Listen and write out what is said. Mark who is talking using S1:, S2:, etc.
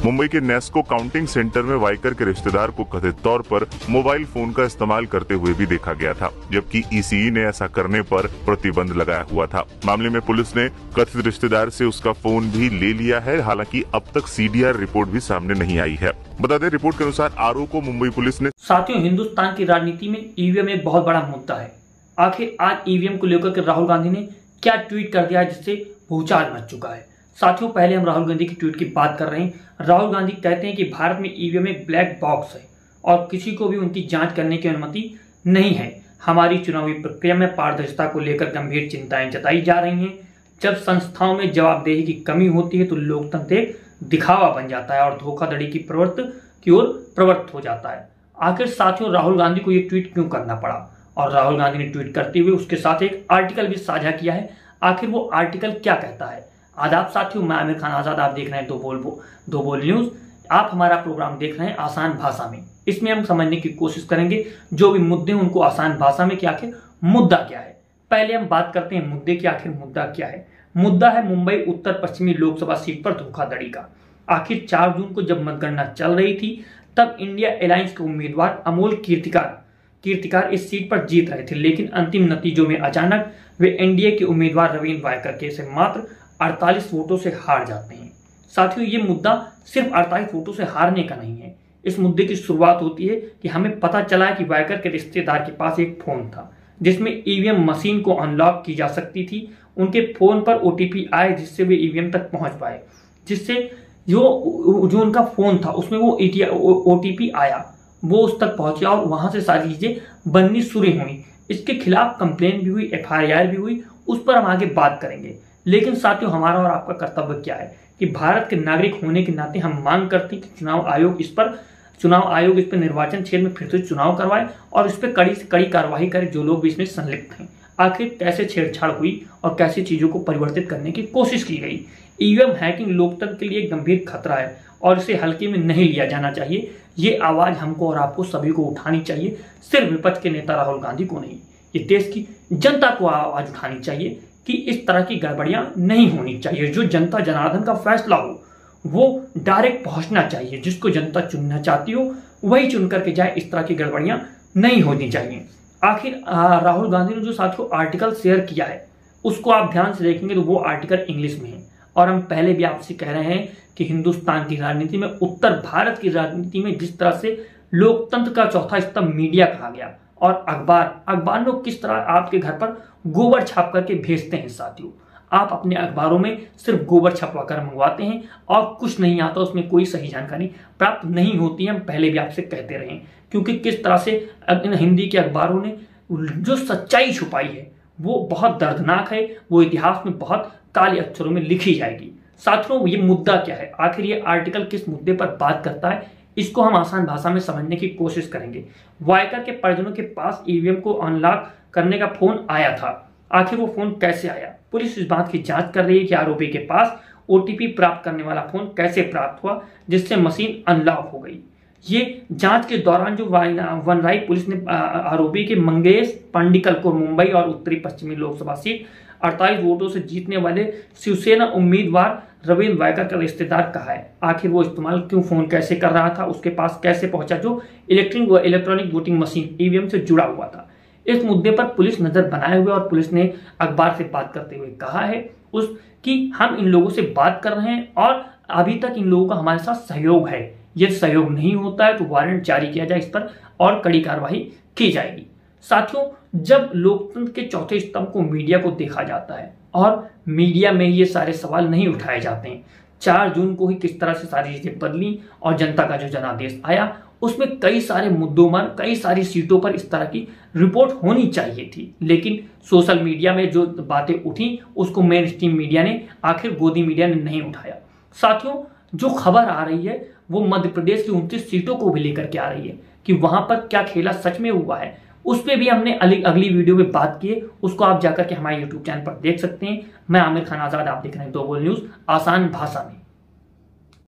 S1: मुंबई के Nesco counting centre में वाइकर के रिश्तेदार को कथित तौर पर मोबाइल फोन का इस्तेमाल करते हुए भी देखा गया था, जबकि ईसीई ने ऐसा करने पर प्रतिबंध लगाया हुआ था। मामले में पुलिस ने कथित रिश्तेदार से उसका फोन भी ले लिया है। हालांकि अब तक सीडीआर रिपोर्ट भी सामने नहीं आई है। बता दें, रिपोर्ट के अनुसार आरोप को मुंबई पुलिस ने।
S2: साथियों, हिंदुस्तान की राजनीति में ईवीएम एक बहुत बड़ा मुद्दा है। आखिर आज ईवीएम को लेकर के राहुल गांधी ने क्या ट्वीट कर दिया है जिससे भूचाल मच चुका है। साथियों, पहले हम राहुल गांधी की ट्वीट की बात कर रहे हैं। राहुल गांधी कहते हैं कि भारत में ईवीएम एक ब्लैक बॉक्स है और किसी को भी उनकी जांच करने की अनुमति नहीं है। हमारी चुनावी प्रक्रिया में पारदर्शिता को लेकर गंभीर चिंताएं जताई जा रही हैं। जब संस्थाओं में जवाबदेही की कमी होती है तो लोकतंत्र एक दिखावा बन जाता है और धोखाधड़ी की प्रवृत्ति की ओर प्रवृत्त हो जाता है। आखिर साथियों, राहुल गांधी को ये ट्वीट क्यों करना पड़ा? और राहुल गांधी ने ट्वीट करते हुए उसके साथ एक आर्टिकल भी साझा किया है। आखिर वो आर्टिकल क्या कहता है? आदाब साथियों, मैं आमिर खान आजाद, आप देख रहे हैं दो बोल न्यूज। आप हमारा प्रोग्राम देख रहे हैं आसान भाषा में। इसमें हम समझने की कोशिश करेंगे जो भी मुद्दे हैं उनको आसान भाषा में कि आखिर मुद्दा क्या है। पहले हम बात करते हैं मुद्दे की। आखिर मुद्दा क्या है? मुद्दा है मुंबई उत्तर पश्चिमी लोकसभा सीट पर धोखाधड़ी का। आखिर 4 जून को जब मतगणना चल रही थी तब इंडिया अलायंस के उम्मीदवार अमोल कीर्तिकार इस सीट पर जीत रहे थे, लेकिन अंतिम नतीजों में अचानक वे एनडीए के उम्मीदवार रवींद्र वायकर के से मात्र 48 वोटों से हार जाते हैं। साथियों, ये मुद्दा सिर्फ 48 वोटों से हारने का नहीं है। इस मुद्दे की शुरुआत होती है कि हमें पता चला है कि वायकर के रिश्तेदार के पास एक फोन था जिसमें ईवीएम मशीन को अनलॉक की जा सकती थी। उनके फोन पर ओटीपी आए जिससे वे ईवीएम तक पहुंच पाए, जिससे जो उनका फोन था उसमें वो ओटीपी आया, वो उस तक पहुंचा और वहां से सारी चीजें बननी शुरू हुई। इसके खिलाफ कंप्लेन भी हुई, एफआईआर भी हुई, उस पर हम आगे बात करेंगे। लेकिन साथियों, हमारा और आपका कर्तव्य क्या है कि भारत के नागरिक होने के नाते हम मांग करते हैं कि चुनाव आयोग इस पर निर्वाचन क्षेत्र में फिर से चुनाव करवाए और इस पर कड़ी से कड़ी कार्रवाई करे जो लोग भी इसमें संलिप्त हैं। आखिर कैसे छेड़छाड़ हुई और कैसे चीजों को परिवर्तित करने की कोशिश की गई। ईवीएम हैकिंग लोकतंत्र के लिए गंभीर खतरा है और इसे हल्के में नहीं लिया जाना चाहिए। ये आवाज हमको और आपको सभी को उठानी चाहिए, सिर्फ विपक्ष के नेता राहुल गांधी को नहीं। ये देश की जनता को आवाज उठानी चाहिए कि इस तरह की गड़बड़ियां नहीं होनी चाहिए। जो जनता जनार्दन का फैसला हो वो डायरेक्ट पहुंचना चाहिए। जिसको जनता चुनना चाहती हो वही चुन करके जाए। इस तरह की गड़बड़ियां नहीं होनी चाहिए। आखिर राहुल गांधी ने जो साथियों आर्टिकल शेयर किया है उसको आप ध्यान से देखेंगे तो वो आर्टिकल इंग्लिश में है। और हम पहले भी आपसे कह रहे हैं कि हिंदुस्तान की राजनीति में, उत्तर भारत की राजनीति में जिस तरह से लोकतंत्र का चौथा स्तंभ मीडिया कहा गया और अखबार लोग किस तरह आपके घर पर गोबर छाप करके भेजते हैं। साथियों, आप अपने अखबारों में सिर्फ गोबर छपवा कर मंगवाते हैं और कुछ नहीं आता, उसमें कोई सही जानकारी प्राप्त नहीं होती है। हम पहले भी आपसे कहते रहे हैं, क्योंकि किस तरह से हिंदी के अखबारों ने जो सच्चाई छुपाई है वो बहुत दर्दनाक है। वो इतिहास में बहुत काले अक्षरों में लिखी जाएगी। साथियों, ये मुद्दा क्या है? आखिर ये आर्टिकल किस मुद्दे पर बात करता है, इसको हम आसान भाषा में समझने की कोशिश करेंगे। वायकर के परिजनों के पास ईवीएम को अनलॉक करने का फोन आया था। आखिर वो फोन कैसे आया? पुलिस इस बात की जांच कर रही है कि आरोपी के पास ओटीपी प्राप्त करने वाला फोन कैसे प्राप्त हुआ जिससे मशीन अनलॉक हो गई। ये जांच के दौरान जो वनराई पुलिस ने आरोपी के मंगेश पांडिकल को मुंबई और उत्तरी पश्चिमी लोकसभा सीट 48 वोटों से जीतने वाले शिवसेना उम्मीदवार रवींद्र वायकर का रिश्तेदार कहा है। आखिर वो इस्तेमाल क्यों, फोन कैसे कर रहा था, उसके पास कैसे पहुंचा जो इलेक्ट्रॉनिक वोटिंग मशीन ईवीएम से जुड़ा हुआ था। इस मुद्दे पर पुलिस नजर बनाए हुए और पुलिस ने अखबार से बात करते हुए कहा है कि हम इन लोगों से बात कर रहे हैं और अभी तक इन लोगों का हमारे साथ सहयोग है। यदि सहयोग नहीं होता है तो वारंट जारी किया जाए इस पर और कड़ी कार्रवाई की जाएगी। साथियों, जब लोकतंत्र के चौथे स्तंभ को मीडिया को देखा जाता है और मीडिया में ये सारे सवाल नहीं उठाए जाते हैं। 4 जून को ही किस तरह से सारी चीजें बदली और जनता का जो जनादेश आया उसमें कई सारे मुद्दों पर, कई सारी सीटों पर इस तरह की रिपोर्ट होनी चाहिए थी। लेकिन सोशल मीडिया में जो बातें उठी उसको मेन स्ट्रीम मीडिया ने, आखिर गोदी मीडिया ने नहीं उठाया। साथियों, जो खबर आ रही है वो मध्य प्रदेश की 29 सीटों को भी लेकर के आ रही है कि वहां पर क्या खेला सच में हुआ है। उस पर भी हमने अगली वीडियो में बात की है, उसको आप जाकर के हमारे यूट्यूब चैनल पर देख सकते हैं। मैं आमिर खान आजाद, आप देख रहे हैं दो बोल न्यूज आसान भाषा में।